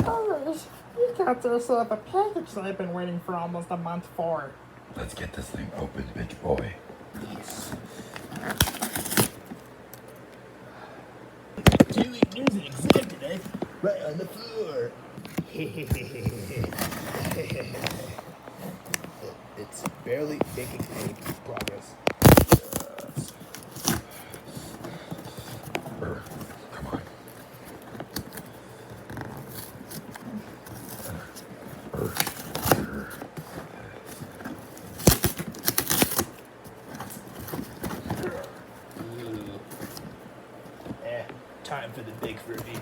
Oh, gosh. You got yourself a package that I've been waiting for almost a month for. Let's get this thing open, bitch boy. Yes. There's an exam today, right on the floor. It's barely making any progress. Come on. Time for the big reveal.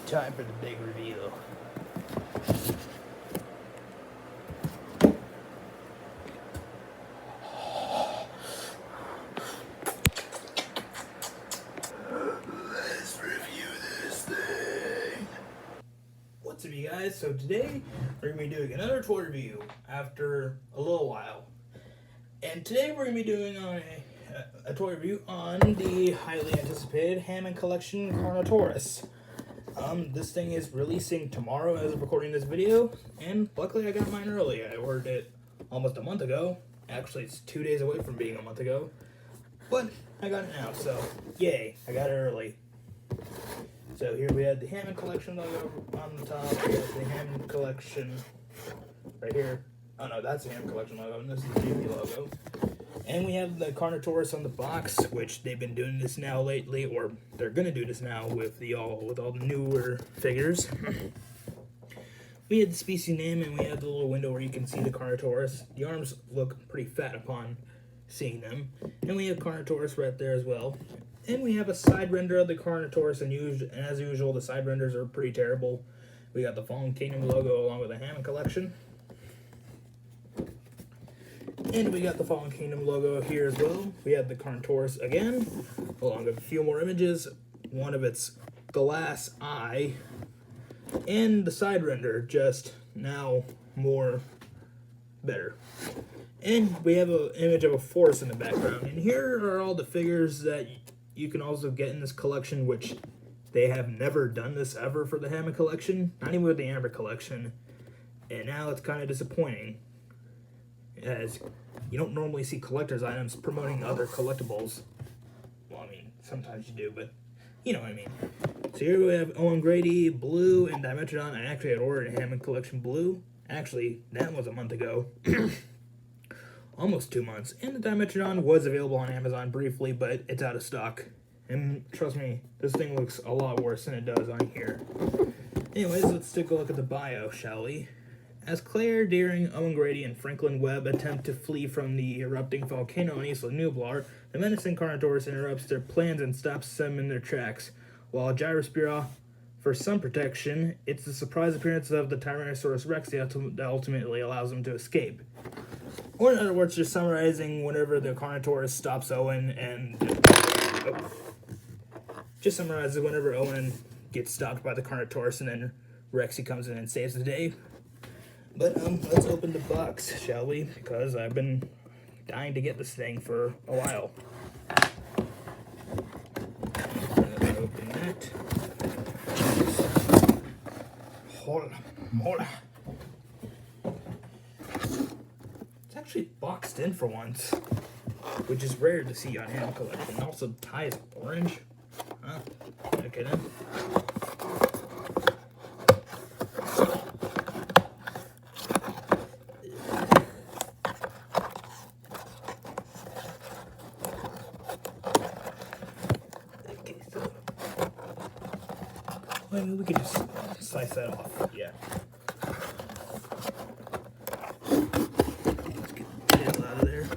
Time for the big reveal. Let's review this thing. What's up, you guys? So today we're going to be doing another toy review after a little while. And today we're going to be doing a toy review on the highly anticipated Hammond collection Carnotaurus. This thing is releasing tomorrow as of recording this video, and luckily I got mine early. I ordered it almost a month ago. Actually, it's 2 days away from being a month ago, but I got it now, so yay, I got it early. So here we had the Hammond collection logo on the top. We have the Hammond collection right here. Oh no, that's the Hammond collection logo, and this is the GP logo. And we have the Carnotaurus on the box, which they've been doing this now lately, or they're gonna do this now with all the newer figures. We had the species name, and we had the little window where you can see the Carnotaurus. The arms look pretty fat upon seeing them. And we have Carnotaurus right there as well. And we have a side render of the Carnotaurus, and as usual, the side renders are pretty terrible. We got the Fallen Kingdom logo along with the Hammond collection. And we got the Fallen Kingdom logo here as well. We have the Carnotaurus again, along with a few more images. One of its glass eye, and the side render, just now more better. And we have an image of a forest in the background. And here are all the figures that you can also get in this collection, which they have never done this ever for the Hammond collection, not even with the Amber collection. And now it's kind of disappointing, as you don't normally see collector's items promoting other collectibles. Well, I mean, sometimes you do, but you know what I mean. So here we have Owen Grady Blue and Dimetrodon. I actually had ordered a Hammond collection Blue. Actually, that was a month ago. Almost 2 months. And the Dimetrodon was available on Amazon briefly, but it's out of stock. And trust me, this thing looks a lot worse than it does on here. Anyways, let's take a look at the bio, shall we? As Claire, Deering, Owen Grady, and Franklin Webb attempt to flee from the erupting volcano on Isla Nublar, the menacing Carnotaurus interrupts their plans and stops them in their tracks. While Gyrospira, for some protection, it's the surprise appearance of the Tyrannosaurus Rex that ultimately allows them to escape. Or in other words, just summarizing, whenever the Carnotaurus stops Owen and... Just summarizes whenever Owen gets stopped by the Carnotaurus and then Rexy comes in and saves the day. But let's open the box, shall we? Because I've been dying to get this thing for a while. Let's open that. Hola. It's actually boxed in for once, which is rare to see on Hammond collection. Also, tie is orange. Huh? Okay then. Well, we could just slice that off, yeah. Let's get the tail out of there.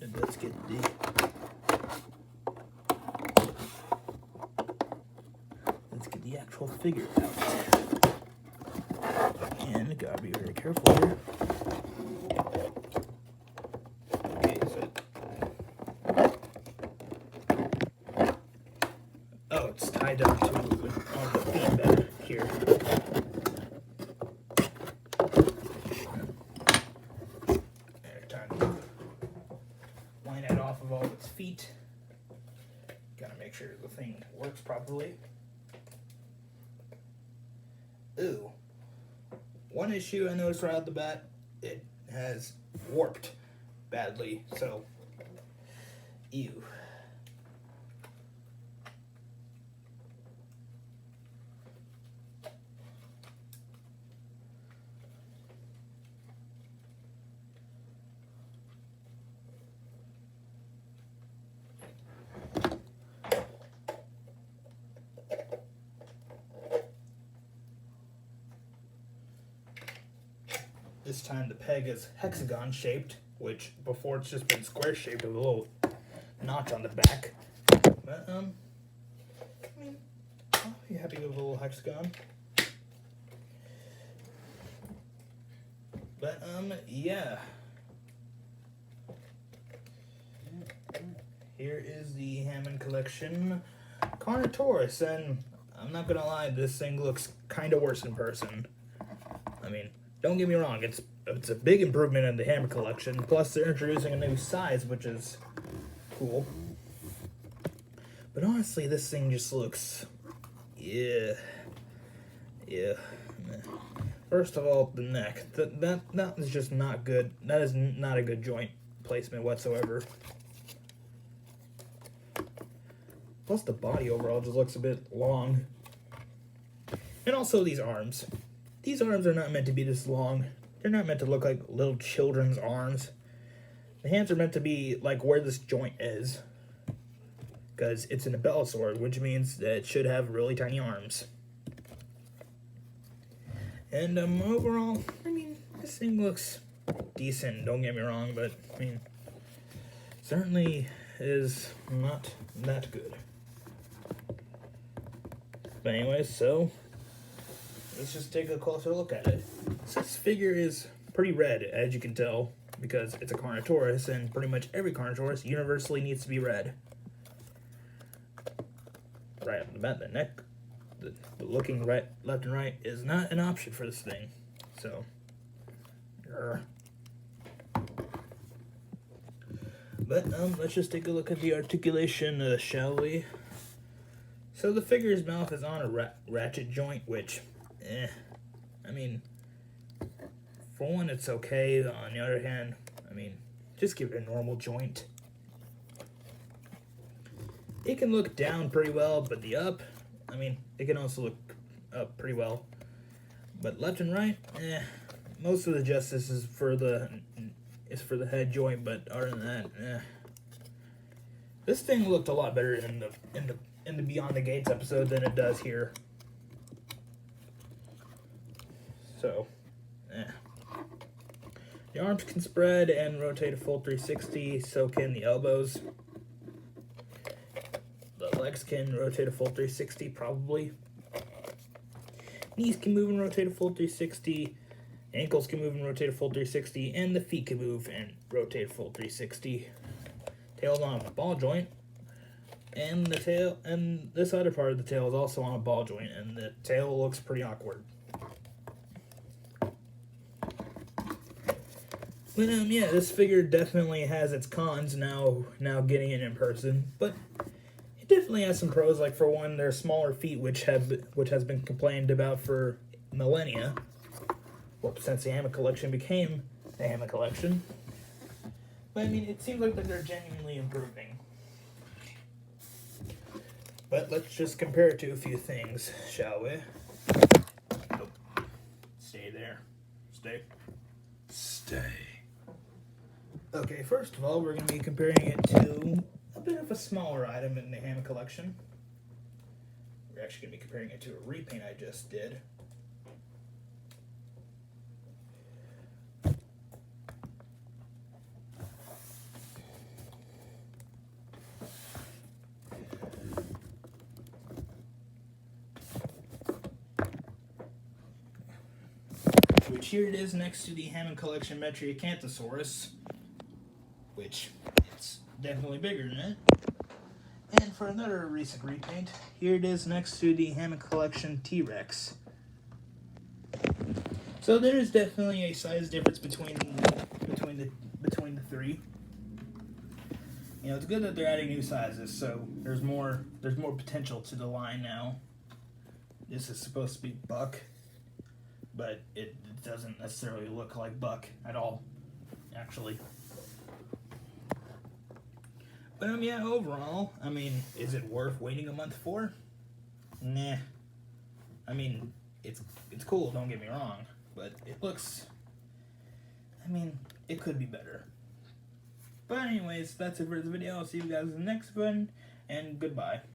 And let's get the actual figure out. And I gotta be very careful here. Oh, it's tied up to on the feet better here. There, time to line that off off of all its feet. Gotta make sure the thing works properly. Ooh. One issue I noticed right out the bat, it has warped badly, so ew. This time the peg is hexagon shaped, which before it's just been square shaped with a little notch on the back. But I mean, I'll be happy with a little hexagon. But yeah. Here is the Hammond collection Carnotaurus, and I'm not gonna lie, this thing looks kind of worse in person. I mean, don't get me wrong, it's a big improvement in the Hammond collection. Plus, they're introducing a new size, which is cool. But honestly, this thing just looks, yeah. First of all, the neck. That is just not good. That is not a good joint placement whatsoever. Plus, the body overall just looks a bit long. And also these arms. These arms are not meant to be this long. They're not meant to look like little children's arms. The hands are meant to be like where this joint is. Because it's an Abelisaur, which means that it should have really tiny arms. And overall, I mean, this thing looks decent, don't get me wrong, but I mean, certainly is not that good. But anyways, so let's just take a closer look at it. So this figure is pretty red, as you can tell, because it's a Carnotaurus, and pretty much every Carnotaurus universally needs to be red. Right off the bat, the neck, the looking right, left and right is not an option for this thing. So, but let's just take a look at the articulation, shall we? So the figure's mouth is on a ratchet joint, which, I mean, for one, it's okay. On the other hand, I mean, just give it a normal joint. It can look down pretty well, but the up, I mean, it can also look up pretty well. But left and right, most of the justice is for the head joint, but other than that, This thing looked a lot better in the Beyond the Gates episode than it does here. So, the arms can spread and rotate a full 360, so can the elbows. The legs can rotate a full 360, probably. Knees can move and rotate a full 360. Ankles can move and rotate a full 360. And the feet can move and rotate a full 360. Tail's on a ball joint. And the tail, and this other part of the tail is also on a ball joint. And the tail looks pretty awkward. But yeah, this figure definitely has its cons now getting it in person. But it definitely has some pros, like for one, their smaller feet, which has been complained about for millennia. Well, since the Hammond collection became the Hammond collection. But I mean, it seems like they're genuinely improving. But let's just compare it to a few things, shall we? Nope. Stay there. Stay. Okay, first of all, we're going to be comparing it to a bit of a smaller item in the Hammond collection. We're actually going to be comparing it to a repaint I just did. Which here it is next to the Hammond collection Metriacanthosaurus, which it's definitely bigger than it. And for another recent repaint, here it is next to the Hammond collection T-Rex. So there is definitely a size difference between the three. You know, it's good that they're adding new sizes, so there's more potential to the line now. This is supposed to be Buck, but it doesn't necessarily look like Buck at all, actually. But yeah, overall, I mean, is it worth waiting a month for? Nah. I mean, it's cool, don't get me wrong, but it looks, I mean, it could be better. But anyways, that's it for this video. I'll see you guys in the next one, and goodbye.